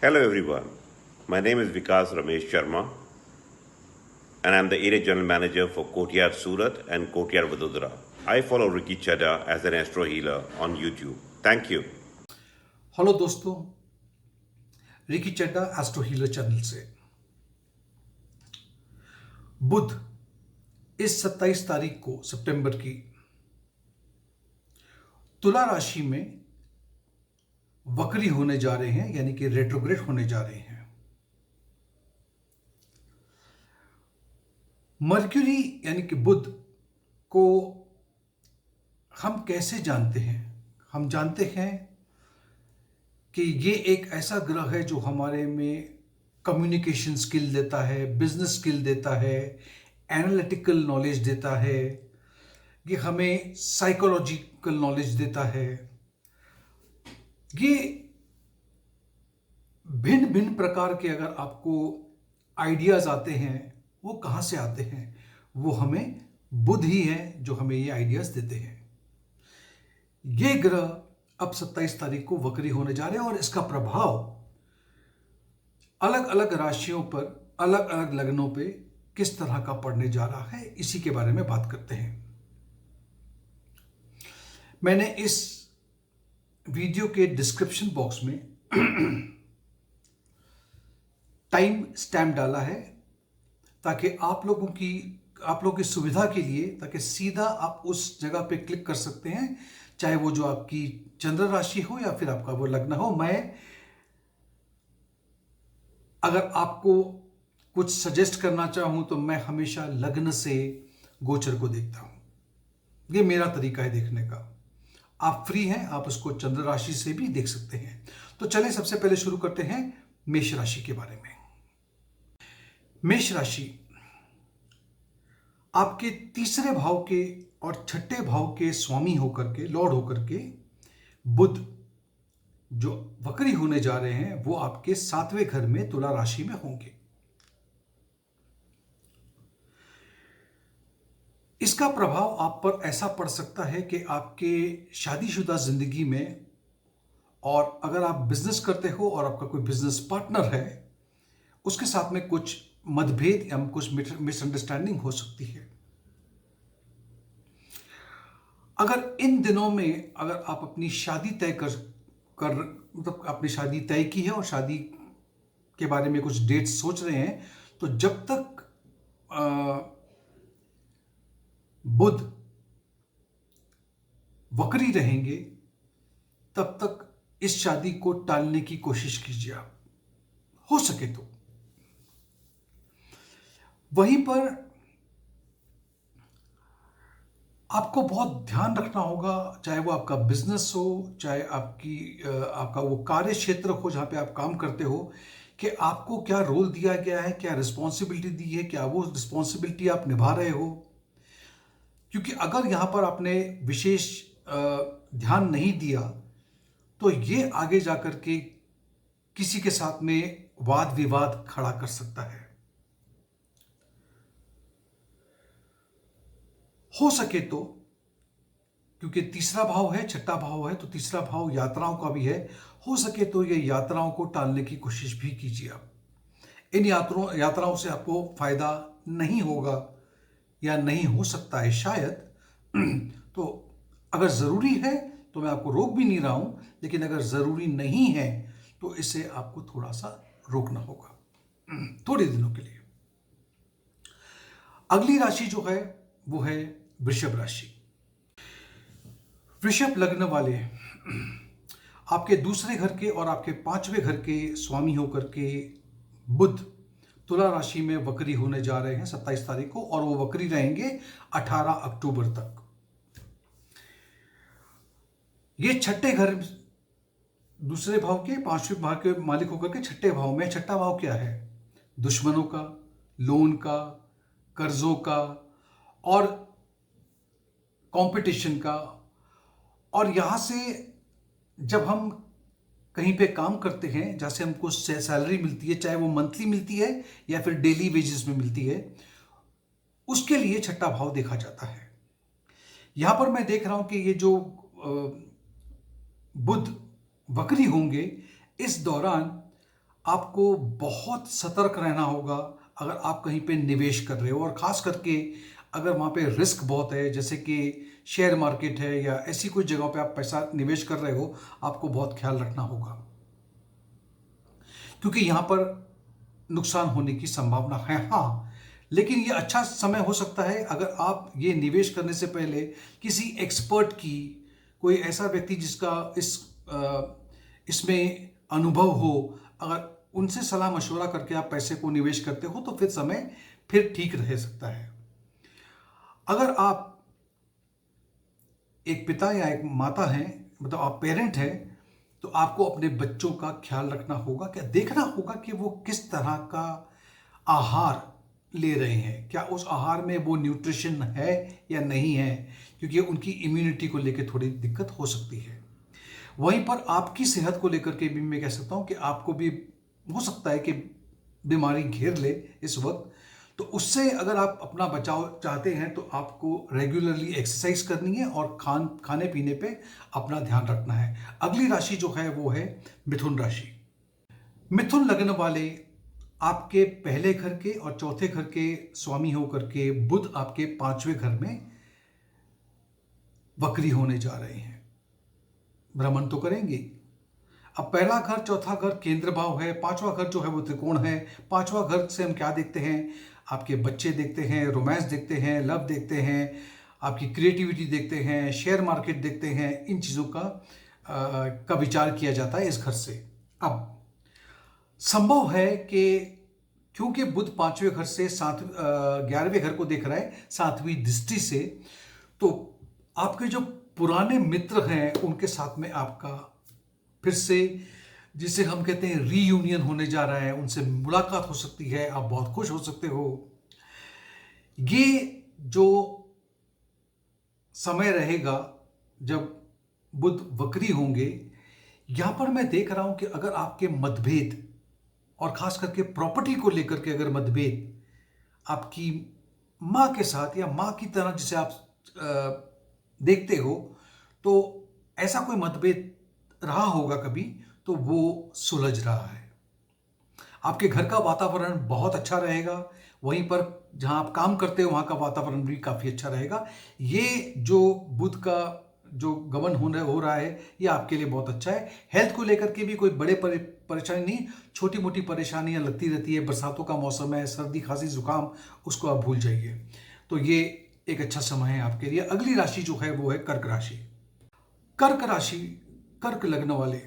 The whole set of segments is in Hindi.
Hello everyone, my name is Vikas Ramesh Sharma and I'm the Area General Manager for Courtyard Surat and Courtyard Vadodara. I follow Ricky Chadha as an astro healer on YouTube. Thank you. Hello दोस्तों, रिकी चड्डा एस्ट्रो हीलर चैनल से। बुध इस 27 तारीख को सितंबर की तुला राशि में वक्री होने जा रहे हैं, यानी कि रेट्रोग्रेड होने जा रहे हैं। मर्क्यूरी यानी कि बुध को हम कैसे जानते हैं? हम जानते हैं कि ये एक ऐसा ग्रह है जो हमारे में कम्युनिकेशन स्किल देता है, बिजनेस स्किल देता है, एनालिटिकल नॉलेज देता है, ये हमें साइकोलॉजिकल नॉलेज देता है। ये भिन्न भिन्न प्रकार के अगर आपको आइडियाज़ आते हैं, वो कहाँ से आते हैं? वो हमें बुध ही है जो हमें ये आइडियाज़ देते हैं। ये ग्रह अब 27 तारीख को वक्री होने जा रहे हैं और इसका प्रभाव अलग अलग राशियों पर, अलग अलग लग्नों पे किस तरह का पड़ने जा रहा है, इसी के बारे में बात करते हैं। मैंने इस वीडियो के डिस्क्रिप्शन बॉक्स में टाइम स्टैम्प डाला है ताकि आप लोगों की सुविधा के लिए, ताकि सीधा आप उस जगह पे क्लिक कर सकते हैं, चाहे वो जो आपकी चंद्र राशि हो या फिर आपका वो लग्न हो। मैं अगर आपको कुछ सजेस्ट करना चाहूं तो मैं हमेशा लग्न से गोचर को देखता हूं। ये मेरा तरीका है देखने का। आप फ्री हैं, आप उसको चंद्र राशि से भी देख सकते हैं। तो चलें सबसे पहले शुरू करते हैं मेष राशि के बारे में। मेष राशि आपके तीसरे भाव के और छठे भाव के स्वामी होकर के, लॉर्ड होकर के बुध जो वक्री होने जा रहे हैं, वो आपके 7वें घर में तुला राशि में होंगे। इसका प्रभाव आप पर ऐसा पड़ सकता है कि आपके शादीशुदा जिंदगी में, और अगर आप बिजनेस करते हो और आपका कोई बिजनेस पार्टनर है, उसके साथ में कुछ मतभेद या कुछ मिसअंडरस्टैंडिंग हो सकती है। अगर इन दिनों में अगर आप अपनी शादी तय कर मतलब अपनी शादी तय की है और शादी के बारे में कुछ डेट सोच रहे हैं, तो जब तक बुध वक्री रहेंगे तब तक इस शादी को टालने की कोशिश कीजिए आप, हो सके तो। वहीं पर आपको बहुत ध्यान रखना होगा, चाहे वो आपका बिजनेस हो, चाहे आपका वो कार्य क्षेत्र हो जहाँ पे आप काम करते हो, कि आपको क्या रोल दिया गया है, क्या रिस्पॉन्सिबिलिटी दी है, क्या वो रिस्पॉन्सिबिलिटी आप निभा रहे हो। क्योंकि अगर यहाँ पर आपने विशेष ध्यान नहीं दिया तो ये आगे जाकर के किसी के साथ में वाद विवाद खड़ा कर सकता है। हो सके तो, क्योंकि तीसरा भाव है, छठा भाव है, तो तीसरा भाव यात्राओं का भी है, हो सके तो ये यात्राओं को टालने की कोशिश भी कीजिए आप। इन यात्राओं से आपको फायदा नहीं होगा या नहीं हो सकता है शायद। तो अगर ज़रूरी है तो मैं आपको रोक भी नहीं रहा हूं, लेकिन अगर ज़रूरी नहीं है तो इसे आपको थोड़ा सा रोकना होगा थोड़े दिनों के लिए। अगली राशि जो है वो है वृषभ राशि। वृषभ लग्न वाले आपके दूसरे घर के और आपके 5वें घर के स्वामी होकर के बुध तुला राशि में वक्री होने जा रहे हैं 27 तारीख को, और वो वक्री रहेंगे 18 अक्टूबर तक। ये छठे घर, दूसरे भाव के 5वें भाव के मालिक होकर के छठे भाव में। छठा भाव क्या है? दुश्मनों का, लोन का, कर्जों का और कंपटीशन का। और यहां से जब हम कहीं पे काम करते हैं, जैसे हमको सैलरी मिलती है, चाहे वो मंथली मिलती है या फिर डेली वेजेस में मिलती है, उसके लिए छठा भाव देखा जाता है। यहां पर मैं देख रहा हूं कि ये जो बुध वक्री होंगे, इस दौरान आपको बहुत सतर्क रहना होगा अगर आप कहीं पे निवेश कर रहे हो, और ख़ास करके अगर वहाँ पे रिस्क बहुत है, जैसे कि शेयर मार्केट है या ऐसी कोई जगह पे आप पैसा निवेश कर रहे हो, आपको बहुत ख्याल रखना होगा, क्योंकि यहाँ पर नुकसान होने की संभावना है। हाँ, लेकिन ये अच्छा समय हो सकता है अगर आप ये निवेश करने से पहले किसी एक्सपर्ट की, कोई ऐसा व्यक्ति जिसका इसमें अनुभव हो, अगर उनसे सलाह मशवरा करके आप पैसे को निवेश करते हो तो फिर समय फिर ठीक रह सकता है। अगर आप एक पिता या एक माता हैं, मतलब आप पेरेंट हैं, तो आपको अपने बच्चों का ख्याल रखना होगा, क्या देखना होगा कि वो किस तरह का आहार ले रहे हैं, क्या उस आहार में वो न्यूट्रिशन है या नहीं है, क्योंकि उनकी इम्यूनिटी को लेकर थोड़ी दिक्कत हो सकती है। वहीं पर आपकी सेहत को लेकर के भी मैं कह सकता हूं कि आपको भी हो सकता है कि बीमारी घेर ले इस वक्त, तो उससे अगर आप अपना बचाव चाहते हैं तो आपको रेगुलरली एक्सरसाइज करनी है और खाने पीने पे अपना ध्यान रखना है। अगली राशि जो है वो है मिथुन राशि। मिथुन लग्न वाले आपके पहले घर के और चौथे घर के स्वामी होकर के बुध आपके पांचवें घर में वक्री होने जा रहे हैं, भ्रमण तो करेंगे। अब पहला घर, चौथा घर केंद्र भाव है, पांचवा घर जो है वो त्रिकोण है। पांचवा घर से हम क्या देखते हैं, आपके बच्चे देखते हैं, रोमांस देखते हैं, लव देखते हैं, आपकी क्रिएटिविटी देखते हैं, शेयर मार्केट देखते हैं, इन चीज़ों का विचार किया जाता है इस घर से। अब संभव है कि क्योंकि बुध पांचवें घर से 11वें घर को देख रहा है 7वीं दृष्टि से, तो आपके जो पुराने मित्र हैं उनके साथ में आपका फिर से, जिसे हम कहते हैं रीयूनियन होने जा रहा है, उनसे मुलाकात हो सकती है, आप बहुत खुश हो सकते हो। ये जो समय रहेगा जब बुध वक्री होंगे, यहां पर मैं देख रहा हूं कि अगर आपके मतभेद, और खास करके प्रॉपर्टी को लेकर के अगर मतभेद आपकी माँ के साथ या माँ की तरह जिसे आप देखते हो, तो ऐसा कोई मतभेद रहा होगा कभी, तो वो सुलझ रहा है। आपके घर का वातावरण बहुत अच्छा रहेगा, वहीं पर जहां आप काम करते हो वहां का वातावरण भी काफी अच्छा रहेगा। ये जो बुध का जो गमन हो रहा है ये आपके लिए बहुत अच्छा है। हेल्थ को लेकर के भी कोई बड़े परेशानी नहीं, छोटी मोटी परेशानियां लगती रहती है, बरसातों का मौसम है, सर्दी खांसी जुकाम, उसको आप भूल जाइए। तो ये एक अच्छा समय है आपके लिए। अगली राशि जो है वो है कर्क राशि। कर्क राशि, कर्क लग्न वाले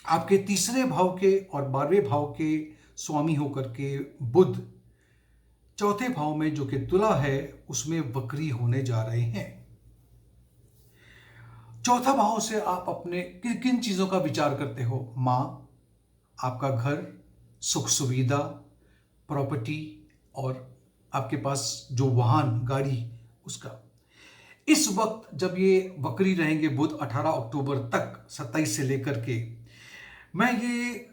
आपके तीसरे भाव के और 12वें भाव के स्वामी होकर के बुध चौथे भाव में जो कि तुला है उसमें वक्री होने जा रहे हैं। चौथा भाव से आप अपने किन किन चीजों का विचार करते हो, मां, आपका घर, सुख सुविधा, प्रॉपर्टी, और आपके पास जो वाहन गाड़ी उसका। इस वक्त जब ये वक्री रहेंगे बुध 18 अक्टूबर तक, 27 से लेकर के, मैं ये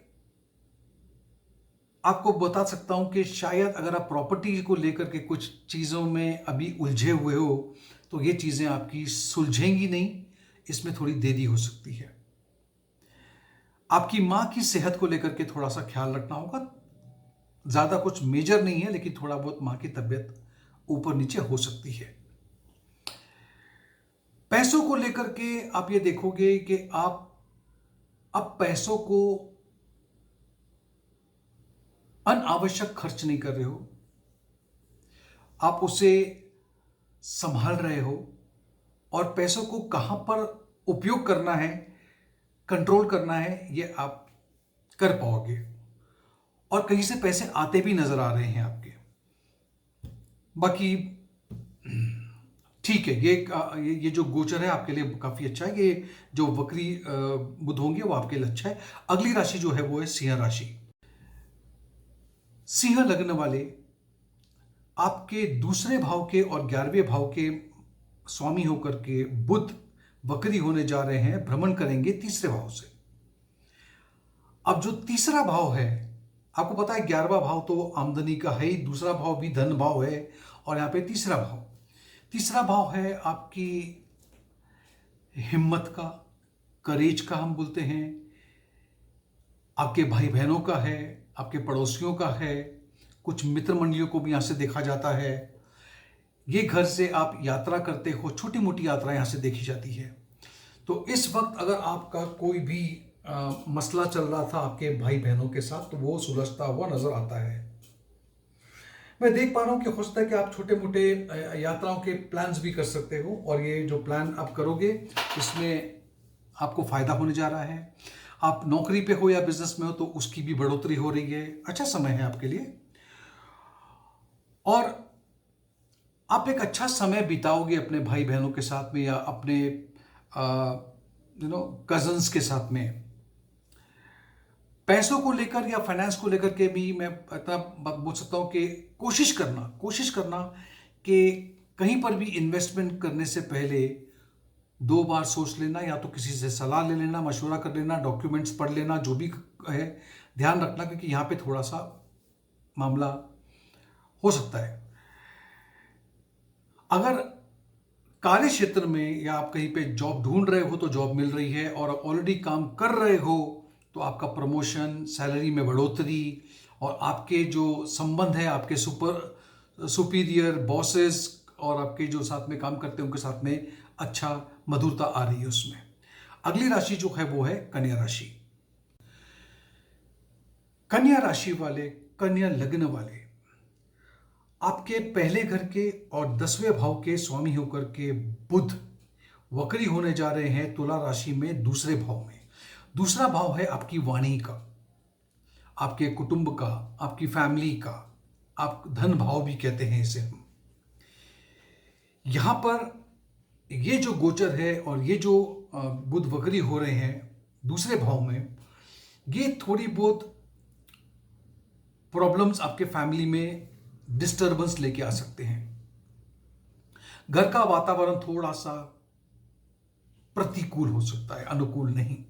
आपको बता सकता हूं कि शायद अगर आप प्रॉपर्टी को लेकर के कुछ चीज़ों में अभी उलझे हुए हो तो ये चीज़ें आपकी सुलझेंगी नहीं, इसमें थोड़ी देरी हो सकती है। आपकी माँ की सेहत को लेकर के थोड़ा सा ख्याल रखना होगा, ज़्यादा कुछ मेजर नहीं है लेकिन थोड़ा बहुत माँ की तबीयत ऊपर नीचे हो सकती है। पैसों को लेकर के आप ये देखोगे कि आप अब पैसों को अनावश्यक खर्च नहीं कर रहे हो, आप उसे संभाल रहे हो, और पैसों को कहां पर उपयोग करना है, कंट्रोल करना है, ये आप कर पाओगे। और कहीं से पैसे आते भी नजर आ रहे हैं आपके। बाकी ठीक है, ये जो गोचर है आपके लिए काफी अच्छा है। ये जो वक्री बुध होंगे वो आपके लिए अच्छा है। अगली राशि जो है वो है सिंह राशि। सिंह लग्न वाले आपके दूसरे भाव के और 11वें भाव के स्वामी होकर के बुध वक्री होने जा रहे हैं, भ्रमण करेंगे तीसरे भाव से। अब जो तीसरा भाव है, आपको पता है 11वां भाव तो आमदनी का है ही, दूसरा भाव भी धन भाव है, और यहां पे तीसरा भाव है आपकी हिम्मत का, करेज का हम बोलते हैं, आपके भाई बहनों का है, आपके पड़ोसियों का है, कुछ मित्र मंडलियों को भी यहाँ से देखा जाता है। ये घर से आप यात्रा करते हो, छोटी मोटी यात्रा यहाँ से देखी जाती है। तो इस वक्त अगर आपका कोई भी मसला चल रहा था आपके भाई बहनों के साथ, तो वो सुलझता हुआ नजर आता है। मैं देख पा रहा हूँ कि हो सकता है कि आप छोटे मोटे यात्राओं के प्लान्स भी कर सकते हो, और ये जो प्लान आप करोगे इसमें आपको फायदा होने जा रहा है। आप नौकरी पे हो या बिजनेस में हो तो उसकी भी बढ़ोतरी हो रही है। अच्छा समय है आपके लिए, और आप एक अच्छा समय बिताओगे अपने भाई बहनों के साथ में या अपने कजन्स के साथ में। पैसों को लेकर या फाइनेंस को लेकर के भी मैं इतना बोल सकता हूँ कि कोशिश करना कि कहीं पर भी इन्वेस्टमेंट करने से पहले 2 बार सोच लेना, या तो किसी से सलाह ले लेना, मशवरा कर लेना, डॉक्यूमेंट्स पढ़ लेना, जो भी है ध्यान रखना, क्योंकि यहाँ पे थोड़ा सा मामला हो सकता है। अगर कार्य क्षेत्र में या आप कहीं पे जॉब ढूंढ रहे हो तो जॉब मिल रही है, और ऑलरेडी काम कर रहे हो तो आपका प्रमोशन, सैलरी में बढ़ोतरी, और आपके जो संबंध है आपके सुपीरियर बॉसेस और आपके जो साथ में काम करते हैं उनके साथ में अच्छा मधुरता आ रही है उसमें। अगली राशि जो है वो है कन्या राशि। कन्या राशि वाले, कन्या लग्न वाले, आपके पहले घर के और 10वें भाव के स्वामी होकर के बुध वक्री होने जा रहे हैं तुला राशि में दूसरे भाव में। दूसरा भाव है आपकी वाणी का, आपके कुटुंब का, आपकी फैमिली का, आप धन भाव भी कहते हैं इसे हम। यहां पर ये जो गोचर है और ये जो बुध वक्री हो रहे हैं दूसरे भाव में, ये थोड़ी बहुत प्रॉब्लम्स आपके फैमिली में डिस्टर्बेंस लेके आ सकते हैं। घर का वातावरण थोड़ा सा प्रतिकूल हो सकता है, अनुकूल नहीं।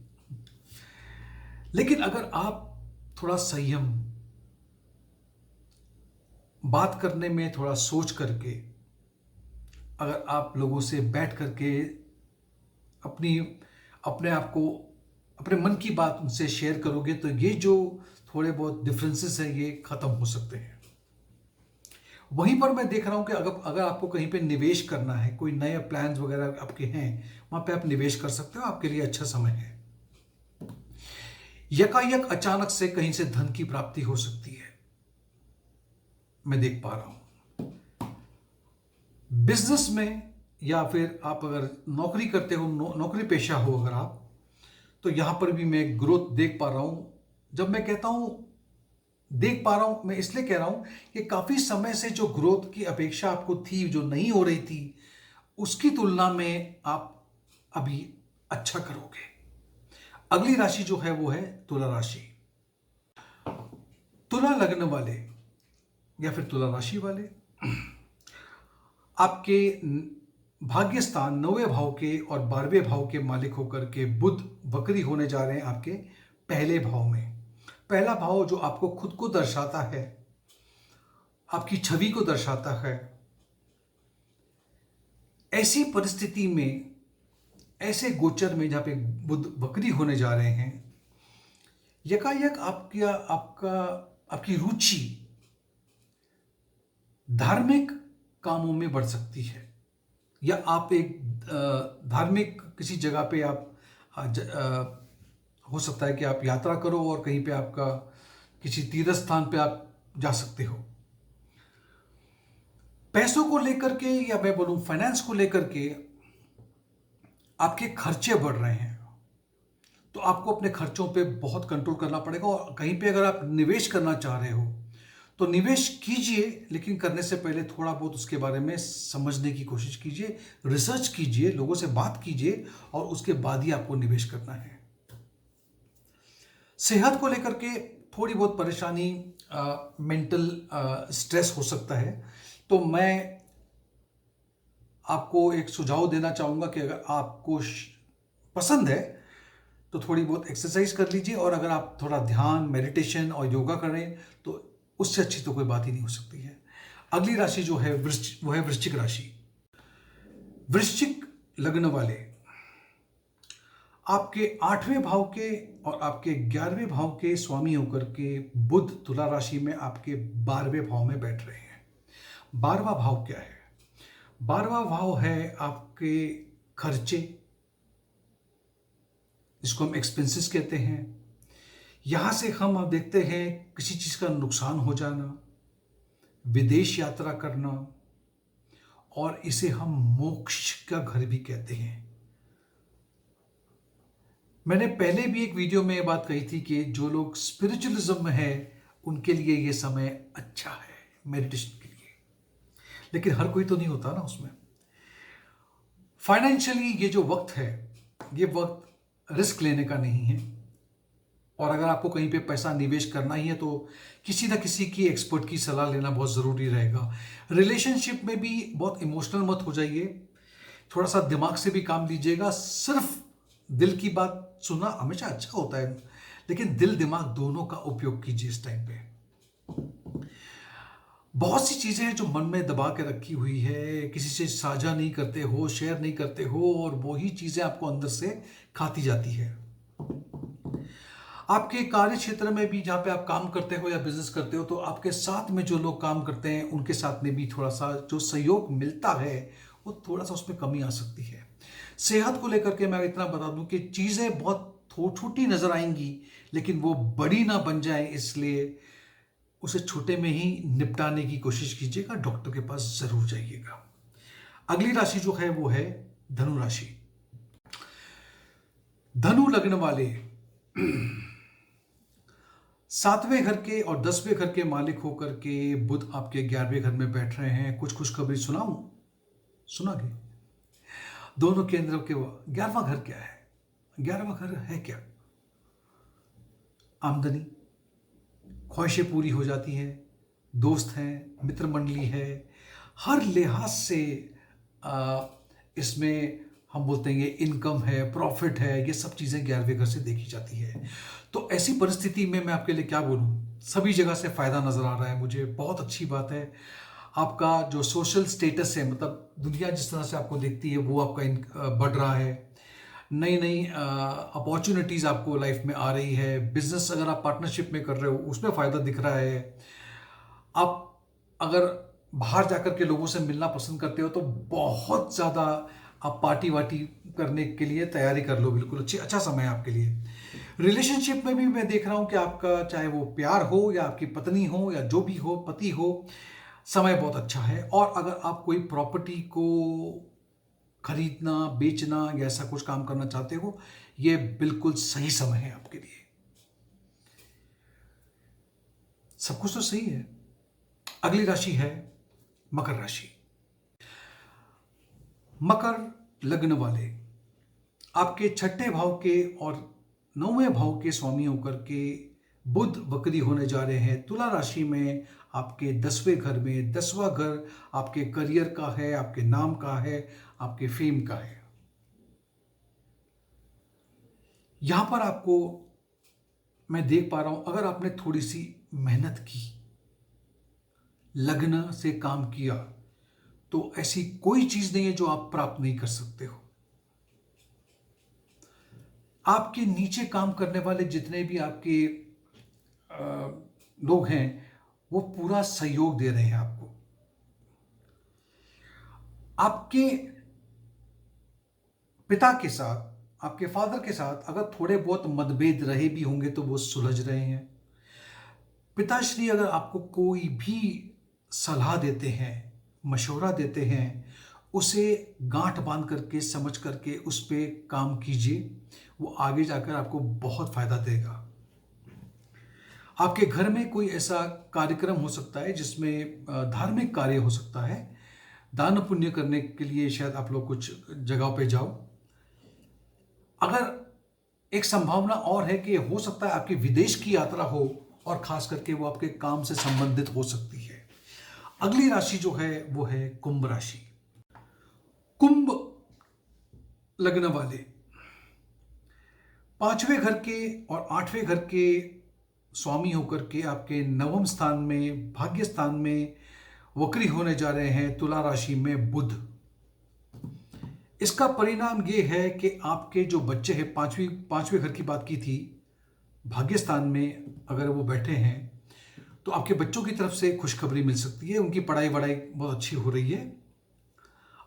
लेकिन अगर आप थोड़ा संयम, बात करने में थोड़ा सोच करके, अगर आप लोगों से बैठ करके अपने आप को, अपने मन की बात उनसे शेयर करोगे तो ये जो थोड़े बहुत डिफरेंसेस हैं ये खत्म हो सकते हैं। वहीं पर मैं देख रहा हूं कि अगर आपको कहीं पे निवेश करना है, कोई नए प्लान्स वगैरह आपके हैं, वहां पे आप निवेश कर सकते हो, आपके लिए अच्छा समय है। यकायक अचानक से कहीं से धन की प्राप्ति हो सकती है, मैं देख पा रहा हूं। बिजनेस में या फिर आप अगर नौकरी करते हो, नौकरी पेशा हो अगर आप, तो यहां पर भी मैं ग्रोथ देख पा रहा हूं। जब मैं कहता हूं देख पा रहा हूं, मैं इसलिए कह रहा हूं कि काफी समय से जो ग्रोथ की अपेक्षा आपको थी, जो नहीं हो रही थी, उसकी तुलना में आप अभी अच्छा करोगे। अगली राशि जो है वो है तुला राशि। तुला लग्न वाले या फिर तुला राशि वाले, आपके भाग्य स्थान 9वें भाव के और 12वें भाव के मालिक होकर के बुध वक्री होने जा रहे हैं आपके पहले भाव में। पहला भाव जो आपको खुद को दर्शाता है, आपकी छवि को दर्शाता है। ऐसी परिस्थिति में, ऐसे गोचर में जहां पे बुध वक्री होने जा रहे हैं, यकायक आपकी रुचि धार्मिक कामों में बढ़ सकती है, या आप एक धार्मिक किसी जगह पे आप हो सकता है कि आप यात्रा करो और कहीं पे आपका किसी तीर्थ स्थान पे आप जा सकते हो। पैसों को लेकर के या मैं बोलूं फाइनेंस को लेकर के आपके खर्चे बढ़ रहे हैं, तो आपको अपने खर्चों पे बहुत कंट्रोल करना पड़ेगा। और कहीं पे अगर आप निवेश करना चाह रहे हो तो निवेश कीजिए, लेकिन करने से पहले थोड़ा बहुत उसके बारे में समझने की कोशिश कीजिए, रिसर्च कीजिए, लोगों से बात कीजिए, और उसके बाद ही आपको निवेश करना है। सेहत को लेकर के थोड़ी बहुत परेशानी, मेंटल स्ट्रेस हो सकता है। तो मैं आपको एक सुझाव देना चाहूँगा कि अगर आपको पसंद है तो थोड़ी बहुत एक्सरसाइज कर लीजिए, और अगर आप थोड़ा ध्यान, मेडिटेशन और योगा करें तो उससे अच्छी तो कोई बात ही नहीं हो सकती है। अगली राशि जो है वो है वृश्चिक राशि। वृश्चिक लग्न वाले, आपके 8वें भाव के और आपके 11वें भाव के स्वामी होकर के बुध तुला राशि में आपके 12वें भाव में बैठ रहे हैं। 12वां भाव क्या है? 12वां भाव है आपके खर्चे, जिसको हम एक्सपेंसेस कहते हैं। यहां से हम अब देखते हैं किसी चीज का नुकसान हो जाना, विदेश यात्रा करना, और इसे हम मोक्ष का घर भी कहते हैं। मैंने पहले भी एक वीडियो में ये बात कही थी कि जो लोग स्पिरिचुअलिज्म में है उनके लिए ये समय अच्छा है मेडिटेशन के लिए, लेकिन हर कोई तो नहीं होता ना उसमें। फाइनेंशियली ये जो वक्त है, ये वक्त रिस्क लेने का नहीं है, और अगर आपको कहीं पे पैसा निवेश करना ही है तो किसी ना किसी की एक्सपर्ट की सलाह लेना बहुत ज़रूरी रहेगा। रिलेशनशिप में भी बहुत इमोशनल मत हो जाइए, थोड़ा सा दिमाग से भी काम लीजिएगा। सिर्फ दिल की बात सुनना हमेशा अच्छा होता है, लेकिन दिल दिमाग दोनों का उपयोग कीजिए इस टाइम पे। बहुत सी चीज़ें हैं जो मन में दबा के रखी हुई है, किसी से साझा नहीं करते हो, शेयर नहीं करते हो, और वही चीज़ें आपको अंदर से खाती जाती है। आपके कार्य क्षेत्र में भी जहाँ पे आप काम करते हो या बिजनेस करते हो, तो आपके साथ में जो लोग काम करते हैं उनके साथ में भी थोड़ा सा जो सहयोग मिलता है वो थोड़ा सा उसमें कमी आ सकती है। सेहत को लेकर के मैं इतना बता दूं कि चीज़ें बहुत छोटी नजर आएंगी, लेकिन वो बड़ी ना बन जाए, इसलिए उसे छोटे में ही निपटाने की कोशिश कीजिएगा। डॉक्टर के पास जरूर जाइएगा। अगली राशि जो है वो है धनु राशि। धनु लग्न वाले 7वें घर के और 10वें घर के मालिक होकर के बुध आपके 11वें घर में बैठ रहे हैं। कुछ खुशखबरी सुनाऊं? सुनागे? दोनों केंद्र के 11वां घर क्या है? 11वां घर है क्या? आमदनी, ख्वाहिशें पूरी हो जाती हैं, दोस्त हैं, मित्र मंडली है, हर लिहाज से इसमें हम बोलते हैं ये इनकम है, प्रॉफिट है, ये सब चीज़ें 11वें घर से देखी जाती है। तो ऐसी परिस्थिति में मैं आपके लिए क्या बोलूँ, सभी जगह से फ़ायदा नज़र आ रहा है मुझे। बहुत अच्छी बात है। आपका जो सोशल स्टेटस है, मतलब दुनिया जिस तरह से आपको देखती है, वो आपका बढ़ रहा है। नई नई अपॉर्चुनिटीज़ आपको लाइफ में आ रही है। बिजनेस अगर आप पार्टनरशिप में कर रहे हो उसमें फ़ायदा दिख रहा है। आप अगर बाहर जाकर के लोगों से मिलना पसंद करते हो तो बहुत ज़्यादा आप पार्टी वार्टी करने के लिए तैयारी कर लो। बिल्कुल अच्छा समय है आपके लिए। रिलेशनशिप में भी मैं देख रहा हूँ कि आपका चाहे वो प्यार हो या आपकी पत्नी हो या जो भी हो, पति हो, समय बहुत अच्छा है। और अगर आप कोई प्रॉपर्टी को खरीदना, बेचना या ऐसा कुछ काम करना चाहते हो, ये बिल्कुल सही समय है आपके लिए। सब कुछ तो सही है। अगली राशि है मकर राशि। मकर लग्न वाले आपके 6ठे भाव के और 9वें भाव के स्वामी होकर के बुध वक्री होने जा रहे हैं तुला राशि में आपके 10वें घर में। 10वां घर आपके करियर का है, आपके नाम का है, आपके फेम का है। यहां पर आपको मैं देख पा रहा हूं, अगर आपने थोड़ी सी मेहनत की, लगन से काम किया, तो ऐसी कोई चीज नहीं है जो आप प्राप्त नहीं कर सकते हो। आपके नीचे काम करने वाले जितने भी आपके लोग हैं वो पूरा सहयोग दे रहे हैं आपको। आपके पिता के साथ, आपके फादर के साथ अगर थोड़े बहुत मतभेद रहे भी होंगे तो वो सुलझ रहे हैं। पिताश्री अगर आपको कोई भी सलाह देते हैं, मशवरा देते हैं, उसे गांठ बांध करके समझ करके उस पर काम कीजिए। वो आगे जाकर आपको बहुत फायदा देगा। आपके घर में कोई ऐसा कार्यक्रम हो सकता है जिसमें धार्मिक कार्य हो सकता है। दान पुण्य करने के लिए शायद आप लोग कुछ जगह पे जाओ। अगर एक संभावना और है कि हो सकता है आपकी विदेश की यात्रा हो, और खास करके वो आपके काम से संबंधित हो सकती है। अगली राशि जो है वो है कुंभ राशि। कुंभ लग्न वाले 5वें घर के और 8वें घर के स्वामी होकर के आपके 9वें स्थान में, भाग्य स्थान में वक्री होने जा रहे हैं तुला राशि में बुध। इसका परिणाम ये है कि आपके जो बच्चे हैं, पांचवें घर की बात की थी, भाग्यस्थान में अगर वो बैठे हैं तो आपके बच्चों की तरफ से खुशखबरी मिल सकती है। उनकी पढ़ाई वढ़ाई बहुत अच्छी हो रही है।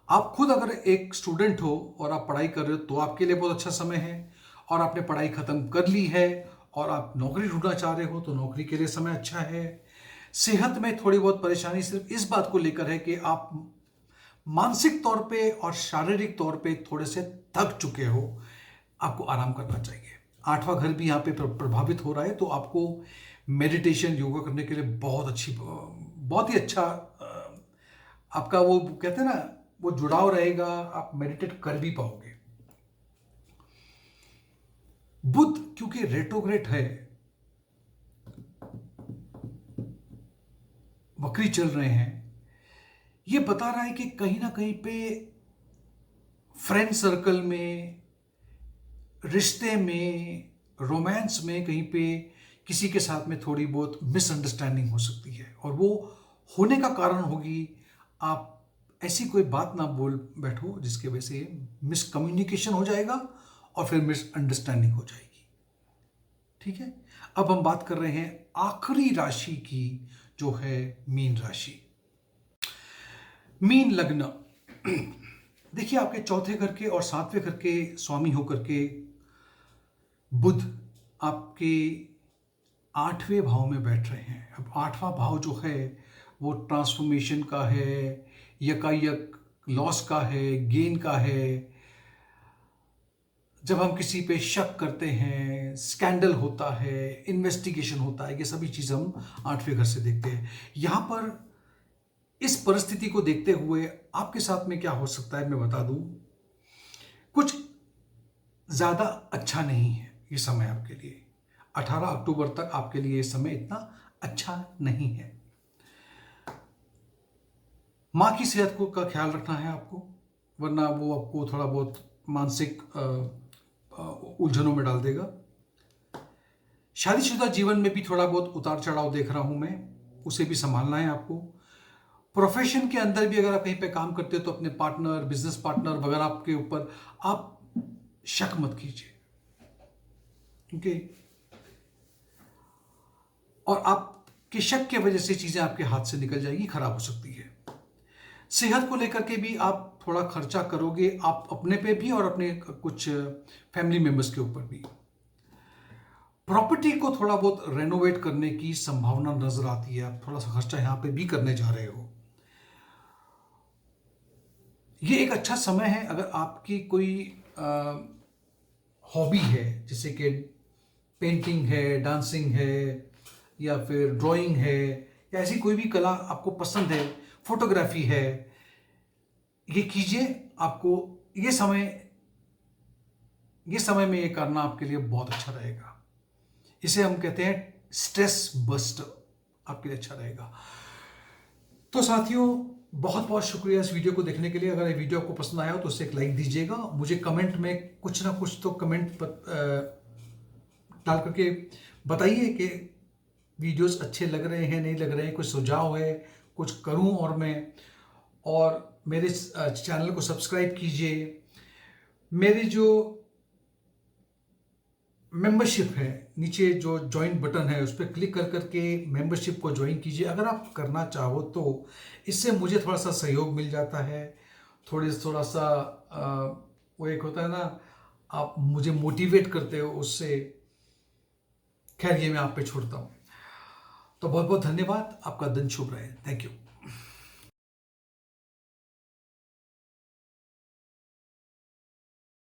आप खुद अगर एक स्टूडेंट हो और आप पढ़ाई कर रहे हो तो आपके लिए बहुत अच्छा समय है, और आपने पढ़ाई खत्म कर ली है और आप नौकरी ढूंढना चाह रहे हो तो नौकरी के लिए समय अच्छा है। सेहत में थोड़ी बहुत परेशानी सिर्फ इस बात को लेकर है कि आप मानसिक तौर पे और शारीरिक तौर पे थोड़े से थक चुके हो, आपको आराम करना चाहिए। 8वां घर भी यहाँ पे प्रभावित हो रहा है, तो आपको मेडिटेशन, योगा करने के लिए बहुत ही अच्छा आपका वो कहते हैं ना, वो जुड़ाव रहेगा, आप मेडिटेट कर भी पाओगे। बुध क्योंकि रेट्रोग्रेड है, वक्री चल रहे हैं, ये बता रहा है कि कहीं ना कहीं पे फ्रेंड सर्कल में, रिश्ते में, रोमांस में कहीं पे किसी के साथ में थोड़ी बहुत मिसअंडरस्टैंडिंग हो सकती है, और वो होने का कारण होगी आप ऐसी कोई बात ना बोल बैठो जिसकी वजह से मिसकम्युनिकेशन हो जाएगा और फिर मिसअंडरस्टैंडिंग हो जाएगी। ठीक है, अब हम बात कर रहे हैं आखिरी राशि की, जो है मीन राशि। मीन लग्न, देखिए आपके चौथे घर के और 7वें घर के स्वामी होकर के बुध आपके 8वें भाव में बैठ रहे हैं। अब 8वां भाव जो है वो ट्रांसफॉर्मेशन का है, यकायक लॉस का है, गेन का है। जब हम किसी पे शक करते हैं, स्कैंडल होता है, इन्वेस्टिगेशन होता है, ये सभी चीज़ हम 8वें घर से देखते हैं। यहाँ पर इस परिस्थिति को देखते हुए आपके साथ में क्या हो सकता है मैं बता दूं, कुछ ज़्यादा अच्छा नहीं है ये समय आपके लिए। 18 अक्टूबर तक आपके लिए ये समय इतना अच्छा नहीं है। माँ की सेहत का ख्याल रखना है आपको, वरना वो आपको थोड़ा बहुत मानसिक उलझनों में डाल देगा। शादीशुदा जीवन में भी थोड़ा बहुत उतार चढ़ाव देख रहा हूं मैं, उसे भी संभालना है आपको। प्रोफेशन के अंदर भी अगर आप कहीं पे काम करते हो तो अपने पार्टनर, बिजनेस पार्टनर वगैरह आपके ऊपर आप शक मत कीजिए, ओके। और आपके शक की वजह से चीजें आपके हाथ से निकल जाएगी, खराब हो सकती है। सेहत को लेकर के भी आप थोड़ा खर्चा करोगे, आप अपने पे भी और अपने कुछ फैमिली मेंबर्स के ऊपर भी। प्रॉपर्टी को थोड़ा बहुत रेनोवेट करने की संभावना नजर आती है, आप थोड़ा सा खर्चा यहां पे भी करने जा रहे हो। ये एक अच्छा समय है अगर आपकी कोई हॉबी है, जैसे कि पेंटिंग है, डांसिंग है, या फिर ड्राइंग है, या ऐसी कोई भी कला आपको पसंद है, फोटोग्राफी है, ये कीजिए। आपको ये समय में ये करना आपके लिए बहुत अच्छा रहेगा। इसे हम कहते हैं स्ट्रेस बस्टर, आपके लिए अच्छा रहेगा। तो साथियों, बहुत बहुत शुक्रिया इस वीडियो को देखने के लिए। अगर ये वीडियो आपको पसंद आया हो तो उसे एक लाइक दीजिएगा। मुझे कमेंट में कुछ ना कुछ तो कमेंट डाल करके बताइए कि वीडियोस अच्छे लग रहे हैं, नहीं लग रहे हैं, कुछ सुझाव है, कुछ करूं और मैं। और मेरे चैनल को सब्सक्राइब कीजिए। मेरी जो मेंबरशिप है, नीचे जो ज्वाइन बटन है उस पर क्लिक कर करके मेंबरशिप को ज्वाइन कीजिए अगर आप करना चाहो तो। इससे मुझे थोड़ा सा सहयोग मिल जाता है, थोड़ा सा वो एक होता है ना, आप मुझे मोटिवेट करते हो उससे। खैर, ये मैं आप पे छोड़ता हूँ। तो बहुत बहुत धन्यवाद, आपका दिन शुभ रहे। Thank you.